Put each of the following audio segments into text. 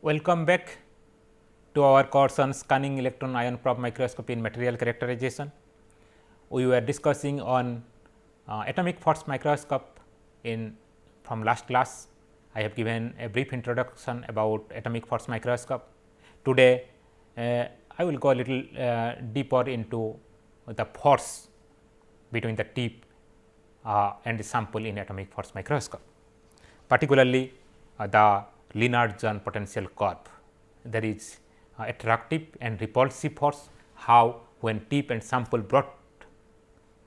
Welcome back to our course on scanning electron ion probe microscopy in material characterization. We were discussing on atomic force microscope from last class. I have given a brief introduction about atomic force microscope. Today, I will go a little deeper into the force between the tip and the sample in atomic force microscope, particularly the Lennard-Jones potential curve. There is attractive and repulsive force, how when tip and sample brought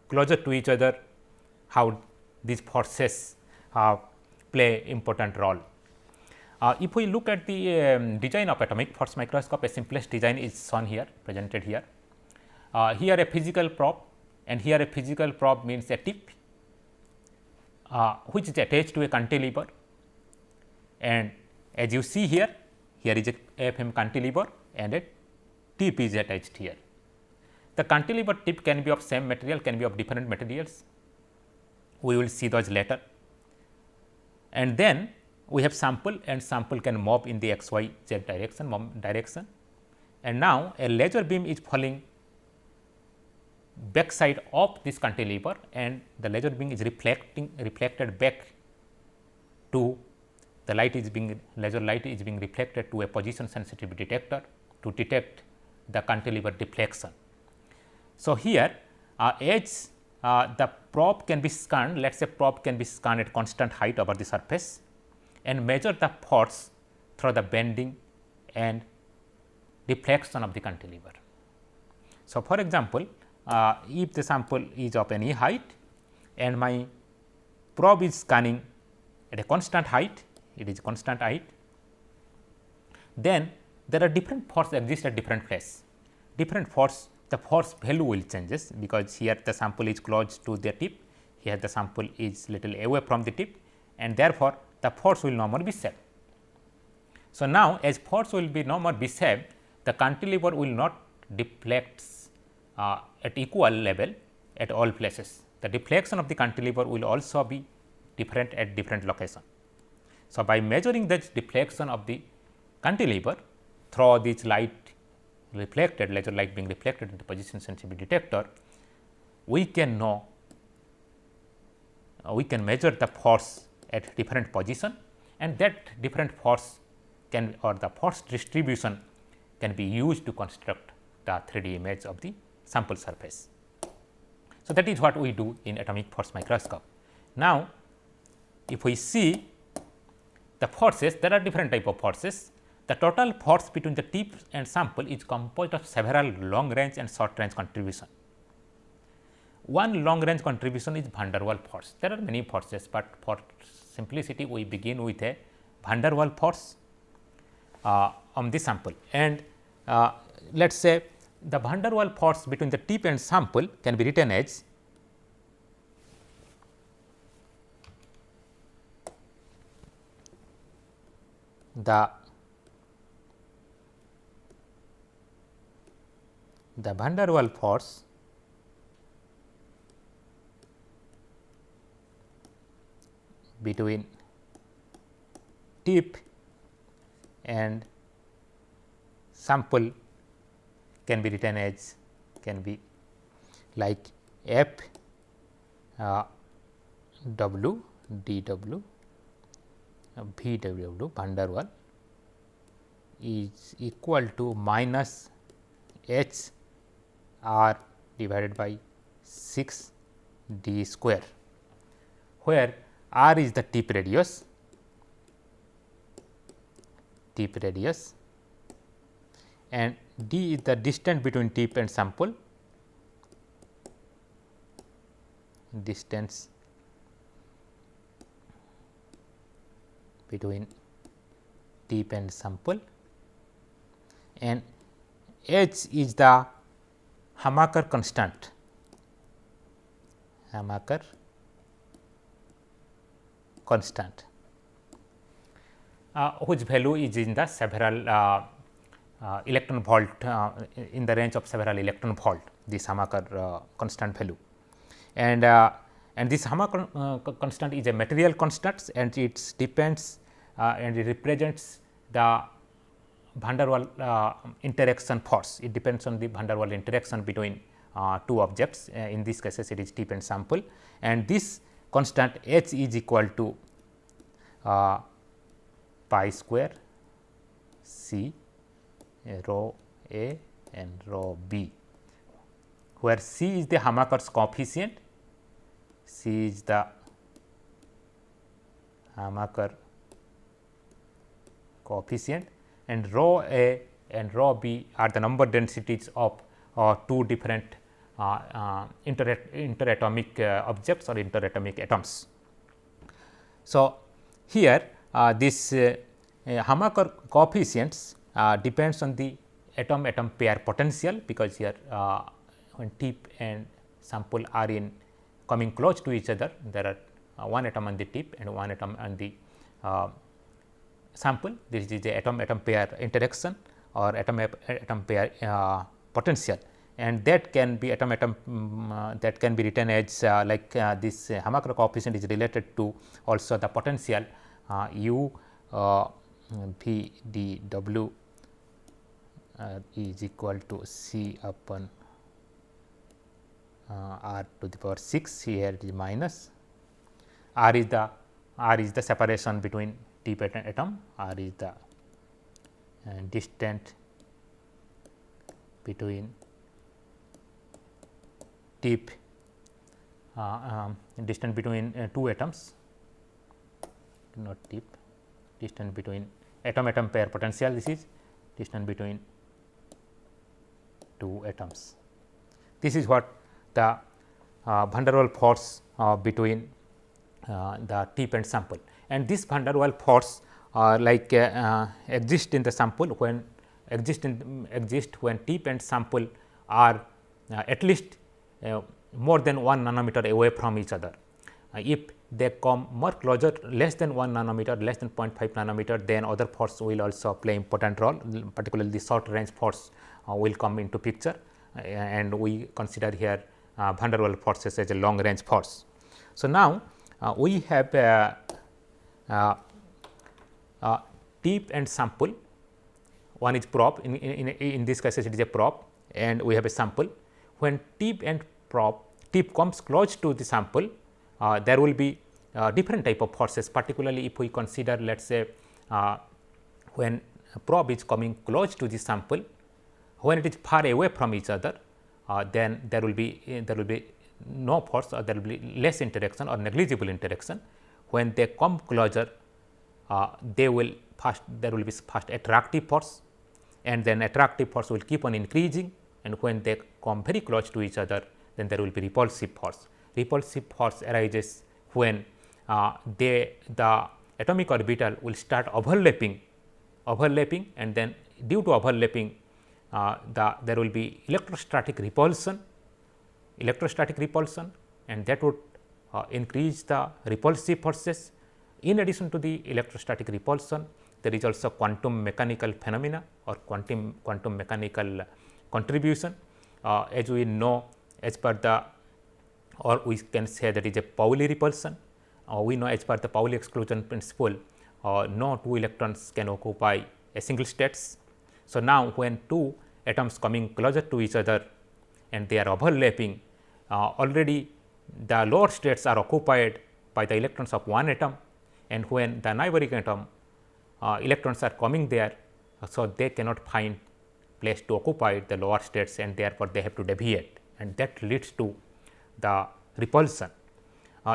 closer to each other, how these forces play important role. If we look at the design of atomic force microscope, a simplest design is shown here, presented here. Here a physical probe, and here a physical probe means a tip which is attached to a cantilever, and as you see here, here is a AFM cantilever and a tip is attached here. The cantilever tip can be of same material, can be of different materials. We will see those later. And then we have sample, and sample can move in the x, y, z direction. And now a laser beam is falling back side of this cantilever, and the laser beam is reflected back to the laser light is being reflected to a position sensitive detector to detect the cantilever deflection. So, here as the probe can be scanned, let us say probe can be scanned at constant height over the surface and measure the force through the bending and deflection of the cantilever. So, for example, if the sample is of any height and my probe is scanning at a constant height, it is constant height, then there are different force exist at different place. Different force, the force value will changes, because here the sample is close to the tip, here the sample is little away from the tip, and therefore, the force will no more be same. So, now as force will be no more be same, the cantilever will not deflect at equal level at all places. The deflection of the cantilever will also be different at different location. So, by measuring the deflection of the cantilever through this light reflected, laser light being reflected in the position sensitive detector, we can know, we can measure the force at different position, and that different force can, or the force distribution can be used to construct the 3D image of the sample surface. So, that is what we do in atomic force microscope. Now, if we see the forces, there are different type of forces. The total force between the tip and sample is composed of several long range and short range contribution. One long range contribution is van der Waals force. There are many forces, but for simplicity we begin with a van der Waals force on the sample, and let us say the van der Waals force between the tip and sample can be written as the van der Waals force between tip and sample can be written as, can be like F W d W V W van der Waals is equal to minus H R divided by 6 d square, where R is the tip radius, and d is the distance between tip and sample, distance between tip and sample, and H is the Hamaker constant, whose value is in the several electron volt, in the range of several electron volt, this Hamaker constant value. And this Hamaker constant is a material constant, and it depends and it represents the van der Waal interaction force. It depends on the van der Waal interaction between two objects. In this cases, it is tip and sample, and this constant h is equal to pi square c rho a and rho b, where c is the Hamaker's coefficient, c is the Hamaker coefficient, and rho a and rho b are the number densities of two different interatomic objects or interatomic atoms. So, here this Hamaker coefficients depends on the atom pair potential, because here when tip and sample are in coming close to each other, there are one atom on the tip and one atom on the sample. This is the atom pair interaction or atom pair potential, and that can be that can be written as like this Hamaker coefficient is related to also the potential u v d w is equal to c upon r to the power 6. Here it is minus. R is the separation between tip atom, r is the distance between tip distance between two atoms, not tip, distance between atom pair potential. This is distance between two atoms. This is what the van der Waal force between the tip and sample, and this van der Waal force like exist in the sample when exist when tip and sample are at least more than 1 nanometer away from each other. If they come more closer, less than 1 nanometer, less than 0.5 nanometer, then other force will also play important role, particularly the short range force will come into picture, and we consider here van der Waal forces as a long range force. So, now we have tip and sample, one is probe, in this case it is a probe, and we have a sample. When tip and tip comes close to the sample, there will be different type of forces, particularly if we consider, let us say when probe is coming close to the sample, when it is far away from each other, then there will be no force, or there will be less interaction or negligible interaction. When they come closer, there will be first attractive force, and then attractive force will keep on increasing, and when they come very close to each other, then there will be repulsive force. Repulsive force arises when the atomic orbital will start overlapping, and then due to overlapping there will be electrostatic repulsion, and that would increase the repulsive forces. In addition to the electrostatic repulsion, there is also quantum mechanical phenomena or quantum mechanical contribution. As we know, as per the, or we can say that is a Pauli repulsion. We know as per the Pauli exclusion principle, no two electrons can occupy a single states. So, now when two atoms coming closer to each other and they are overlapping, already the lower states are occupied by the electrons of one atom, and when the neighboring atom electrons are coming there, so they cannot find place to occupy the lower states, and therefore, they have to deviate, and that leads to the repulsion.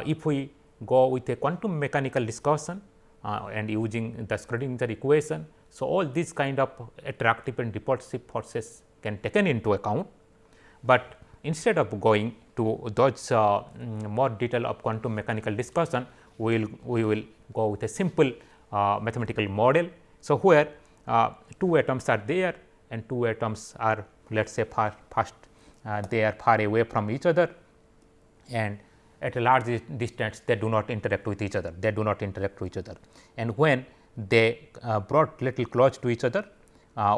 If we go with a quantum mechanical discussion and using the Schrodinger equation, so all these kind of attractive and repulsive forces can taken into account, but instead of going to those more detail of quantum mechanical discussion, we will go with a simple mathematical model. So, where two atoms are there and two atoms are, let us say they are far away from each other, and at a large distance they do not interact with each other, and when they brought little close to each other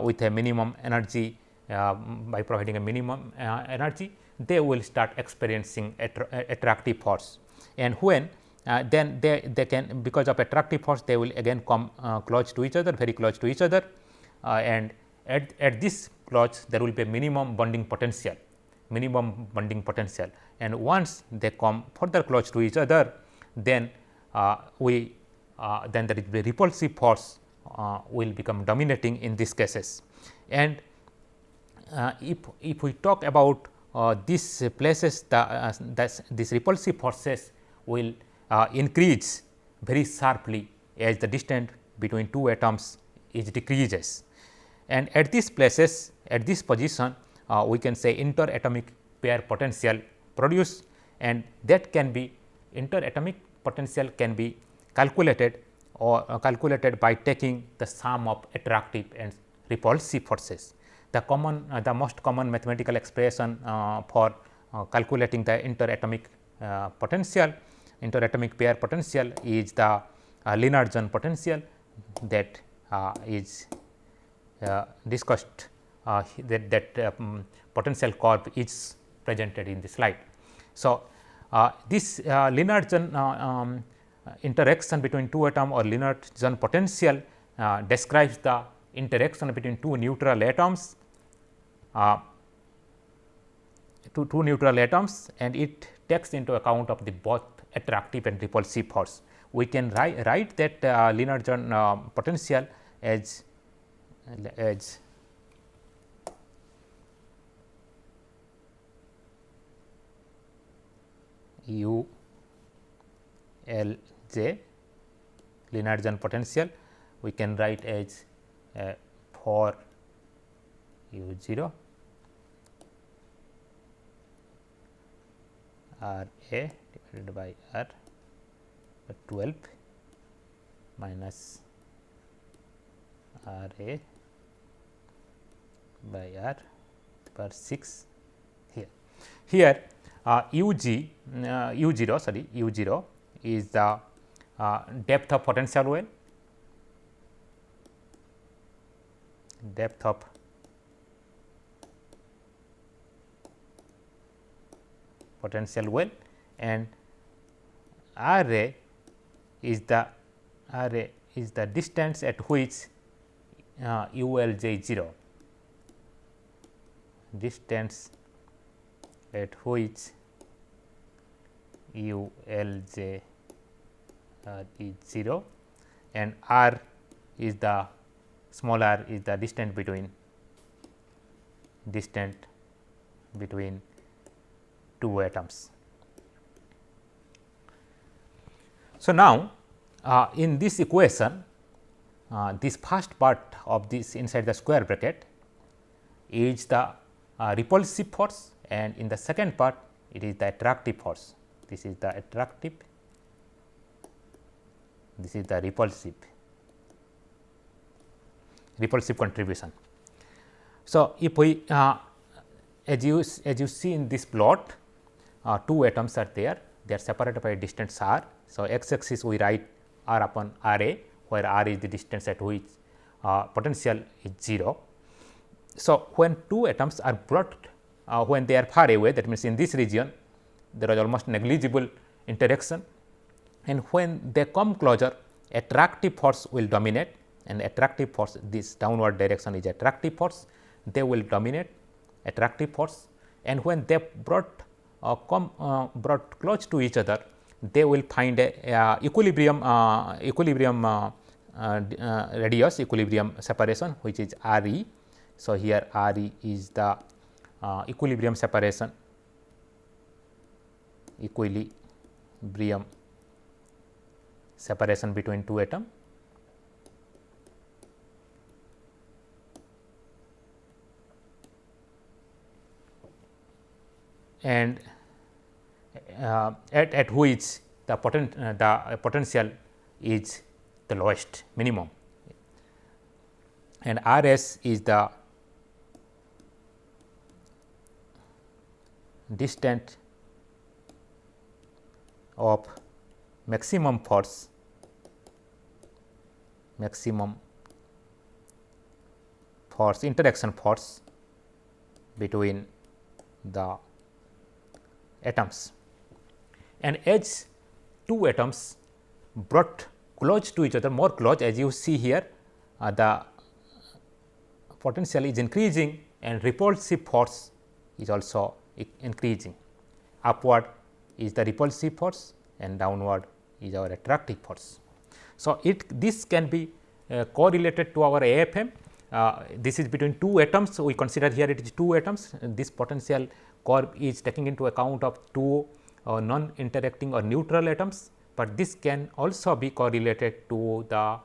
with a minimum energy, by providing a minimum energy, they will start experiencing attractive force, and when then they can, because of attractive force, they will again come close to each other, very close to each other. and at this clause there will be a minimum bonding potential, and once they come further close to each other, then then there is the repulsive force will become dominating in these cases. And if we talk about these places, these repulsive forces will increase very sharply as the distance between two atoms is decreases. And at these places, at this position, we can say interatomic pair potential produce, and that can be interatomic potential can be calculated or calculated by taking the sum of attractive and repulsive forces. The most common mathematical expression for calculating the interatomic potential, interatomic pair potential, is the Lennard-Jones potential that is discussed. That potential curve is presented in the slide. So, this Lennard-Jones interaction between two atom or Lennard-Jones potential describes the interaction between two neutral atoms, and it takes into account of the both attractive and repulsive force. We can write that Lennard-Jones potential as U L J, Lennard-Jones potential we can write as 4 U 0 R A divided by R 12 minus R A by R per 6 here. Here U 0 is the depth of potential well, and R A is the distance at which U L J 0, distance at which U L J is 0, and R is the small r is the distance between two atoms. So, now in this equation, this first part of this inside the square bracket is the repulsive force, and in the second part it is the attractive force. This is the attractive, this is the repulsive contribution. So, if we as you see in this plot, two atoms are there, they are separated by a distance r. So, x axis we write r upon r a, where r is the distance at which potential is 0. So, when two atoms are brought, when they are far away, that means in this region there is almost negligible interaction, and when they come closer, attractive force will dominate, and attractive force, this downward direction is attractive force, they will dominate attractive force, and when they brought close to each other, they will find a equilibrium radius, equilibrium separation, which is R e. So, here R e is the equilibrium separation, between two atoms. And at which the potential is the lowest, minimum, and R s is the distance of maximum force, interaction force between the atoms. And as two atoms brought close to each other, more close, as you see here, the potential is increasing and repulsive force is also increasing. Upward is the repulsive force and downward is our attractive force. So, this can be correlated to our AFM. This is between two atoms. We consider here it is two atoms. This potential curve is taking into account of two non-interacting or neutral atoms, but this can also be correlated to the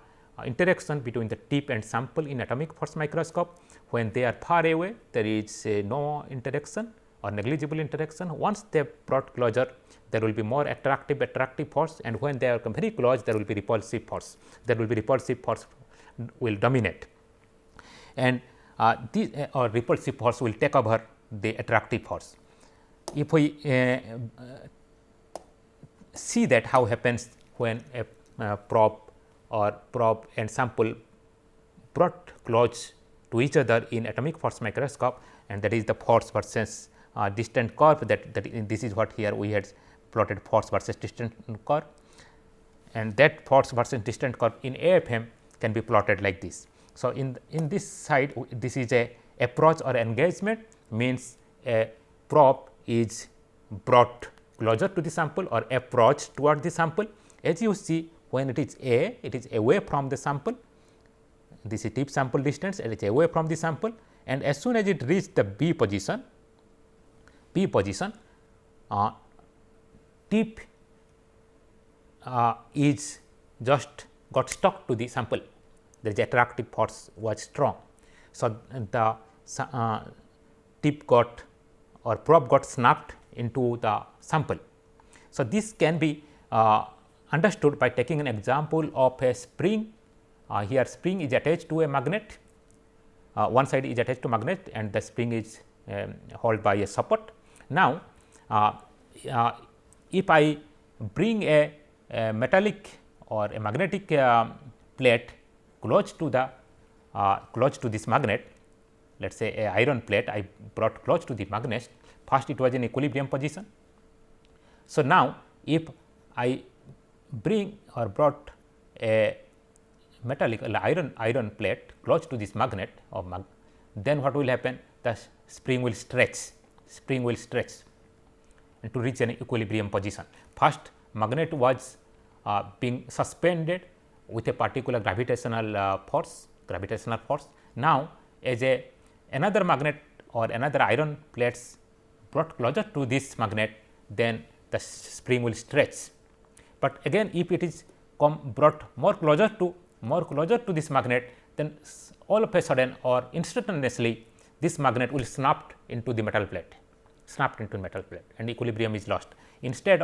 interaction between the tip and sample in atomic force microscope. When they are far away, there is no interaction or negligible interaction. Once they brought closer, there will be more attractive force, and when they are very close, there will be repulsive force. There will be repulsive force will dominate, and this repulsive force will take over the attractive force. If we see that how happens when a probe and sample brought close to each other in atomic force microscope, and that is the force versus distant curve. That this is what here we had plotted, force versus distant curve, and that force versus distant curve in AFM can be plotted like this. So, in this side, this is a approach or engagement, means a probe is brought closer to the sample or approach toward the sample. As you see, when it is away from the sample. This is tip sample distance, and it is away from the sample, and as soon as it reaches the P position, tip is just got stuck to the sample. The attractive force was strong. So, the tip got or probe got snapped into the sample. So, this can be understood by taking an example of a spring. Here spring is attached to a magnet, one side is attached to magnet and the spring is held by a support. Now, if I bring a metallic or a magnetic plate close to this magnet, let us say a iron plate I brought close to the magnet, first it was in equilibrium position. So, now if I bring or brought a metallic iron plate close to this magnet or then what will happen? The spring will stretch and to reach an equilibrium position. First magnet was being suspended with a particular gravitational force. Now, as another magnet or another iron plates brought closer to this magnet, then the spring will stretch. But again, if it is brought more closer to this magnet, then all of a sudden or instantaneously this magnet will snap into the metal plate, and equilibrium is lost. Instead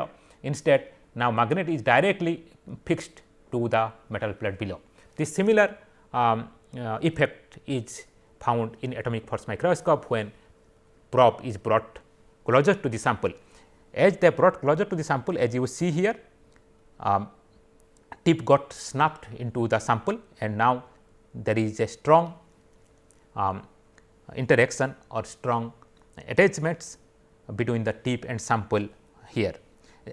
now magnet is directly fixed to the metal plate below. This similar effect is found in atomic force microscope when probe is brought closer to the sample. As they brought closer to the sample, as you see here, tip got snapped into the sample, and now there is a strong interaction or strong attachments between the tip and sample here.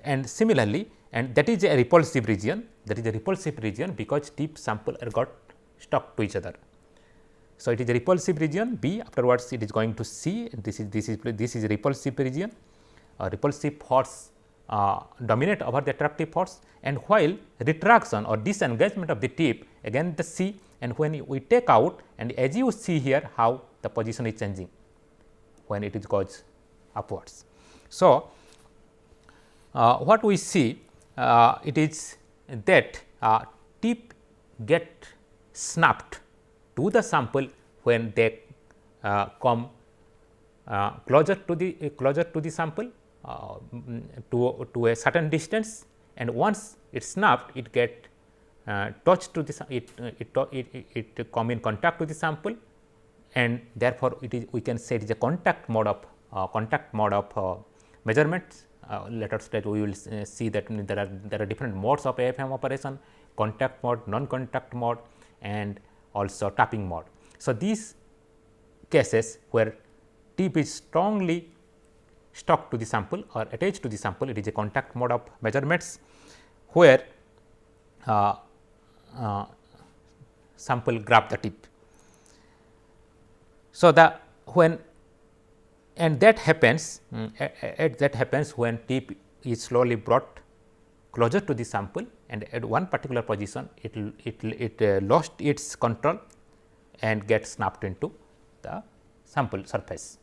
And similarly, and that is a repulsive region, because tip sample are got stuck to each other. So, it is a repulsive region B, afterwards it is going to C, this is a repulsive region. Repulsive force dominate over the attractive force, and while retraction or disengagement of the tip, again the C, and when we take out, and as you see here how the position is changing when it is goes upwards. So, what we see it is that tip get snapped to the sample when they come closer to the sample to a certain distance, and once it snapped, it get touched to the it come in contact with the sample, and therefore, it is we can say it is a contact mode of measurements. Later stage we will see that there are different modes of AFM operation: contact mode, non-contact mode, and also tapping mode. So, these cases where tip is strongly stuck to the sample or attached to the sample, it is a contact mode of measurements where sample grab the tip. So, the when and that happens that happens when tip is slowly brought closer to the sample, and at one particular position it lost its control and gets snapped into the sample surface.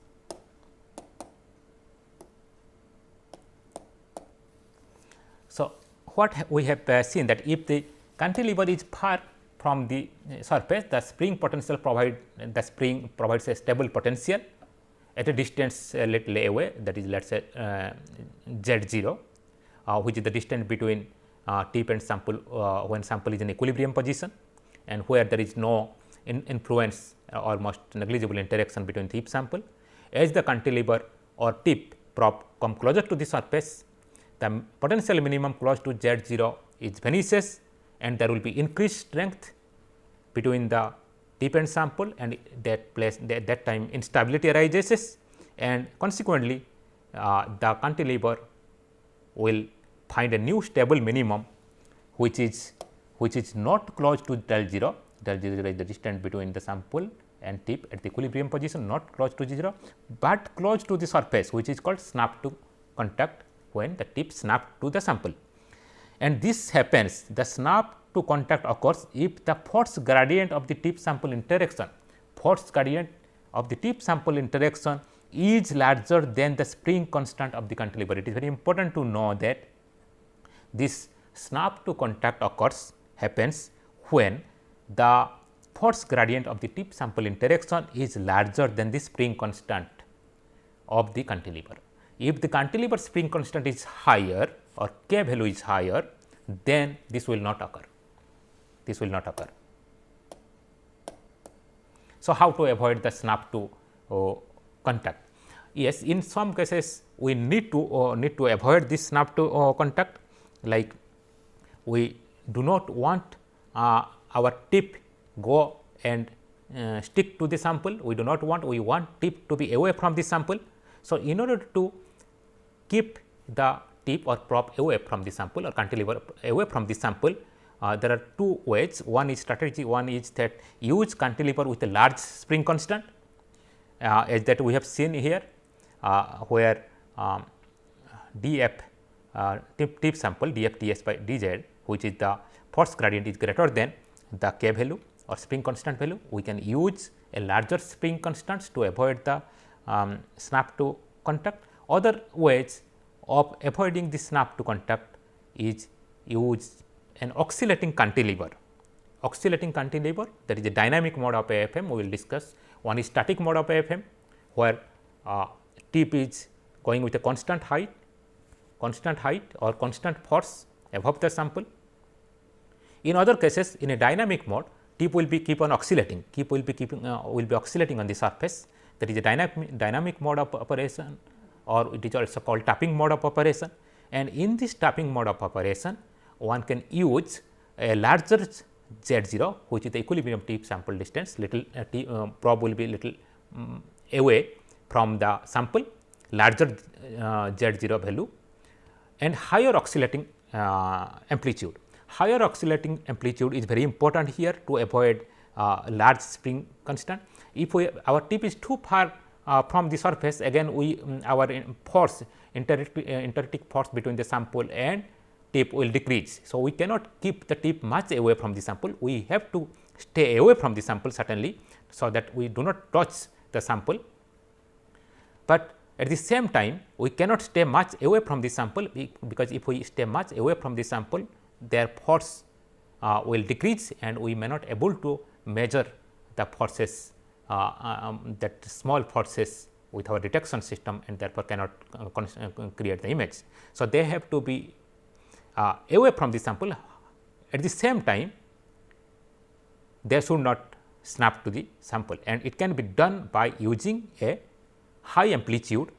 So, what we have seen that if the cantilever is far from the surface, the spring potential provides a stable potential at a distance a little away, that is let us say Z0, which is the distance between tip and sample when sample is in equilibrium position, and where there is no influence almost negligible interaction between tip sample. As the cantilever or tip probe come closer to the surface, the potential minimum close to Z0 is vanishes, and there will be increased strength between the tip and sample, and that time instability arises, and consequently the cantilever will find a new stable minimum which is not close to del 0. Del 0 is the distance between the sample and tip at the equilibrium position, not close to 0, but close to the surface, which is called snap to contact when the tip snap to the sample. And this happens, the snap to contact occurs if the force gradient of the tip sample interaction is larger than the spring constant of the cantilever. It is very important to know that this snap to contact happens when the force gradient of the tip sample interaction is larger than the spring constant of the cantilever. If the cantilever spring constant is higher or K value is higher, then this will not occur. So, how to avoid the snap to contact? Yes, in some cases we need to avoid this snap to contact, like we do not want our tip go and stick to the sample. We want tip to be away from the sample. So, in order to keep the tip or probe away from the sample or cantilever away from the sample, there are two ways. One is strategy, one is that use cantilever with a large spring constant, as that we have seen here, where df tip sample df ds by dz, which is the force gradient is greater than the K value or spring constant value. We can use a larger spring constants to avoid the snap to contact. Other ways of avoiding the snap to contact is use an oscillating cantilever. That is a dynamic mode of AFM we will discuss. One is static mode of AFM, where tip is going with a constant height or constant force above the sample. In other cases, in a dynamic mode, tip will be keep on oscillating, will be oscillating on the surface. That is a dynamic mode of operation, or it is also called tapping mode of operation. And in this tapping mode of operation, one can use a larger Z0, which is the equilibrium tip sample distance, probe will be little away from the sample, larger Z0 value, and higher oscillating amplitude. Higher oscillating amplitude is very important here to avoid large spring constant. If our tip is too far from the surface, again our force interacting force between the sample and tip will decrease. So, we cannot keep the tip much away from the sample, we have to stay away from the sample certainly, so that we do not touch the sample, but at the same time we cannot stay much away from the sample, because if we stay much away from the sample, their force will decrease and we may not able to measure the forces, that small forces with our detection system, and therefore cannot create the image. So, they have to be away from the sample. At the same time, they should not snap to the sample, and it can be done by using a high amplitude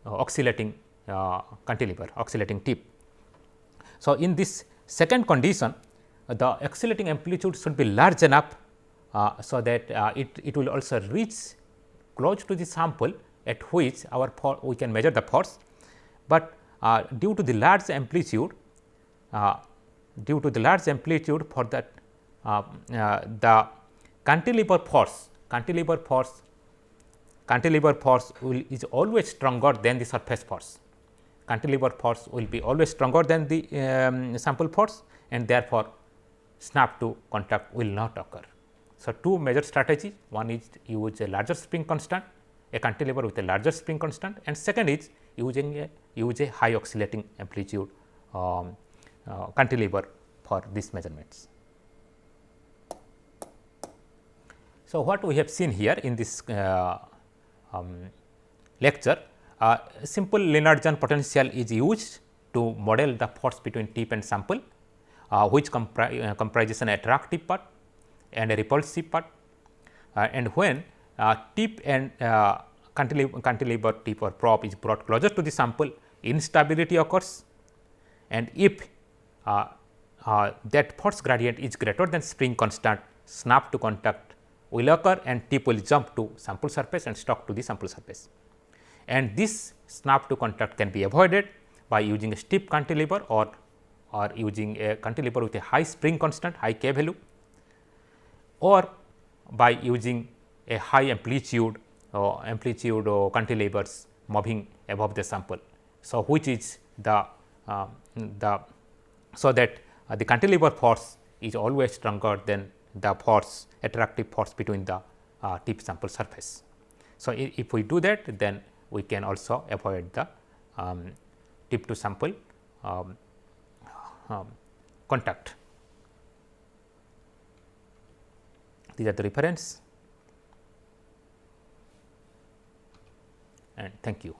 oscillating cantilever, oscillating tip. So, in this second condition, the oscillating amplitude should be large enough, so that it will also reach close to the sample at which we can measure the force. But due to the large amplitude for that, the cantilever force is always stronger than the surface force. Cantilever force will be always stronger than the sample force, and therefore, snap to contact will not occur. So, two major strategies, one is use a larger spring constant, a cantilever with a larger spring constant, and second is use a high oscillating amplitude cantilever for these measurements. So, what we have seen here in this lecture, simple Lennard-Jones potential is used to model the force between tip and sample, which comprises an attractive part and a repulsive part, and when tip and cantilever tip or probe is brought closer to the sample, instability occurs, and if that force gradient is greater than spring constant, snap to contact will occur and tip will jump to sample surface and stuck to the sample surface. And this snap to contact can be avoided by using a stiff cantilever or using a cantilever with a high spring constant, high K value, or by using a high amplitude cantilevers moving above the sample. So, which is so that the cantilever force is always stronger than the force, attractive force between the tip sample surface. So, if we do that, then we can also avoid the tip to sample contact. These are the reference, and thank you.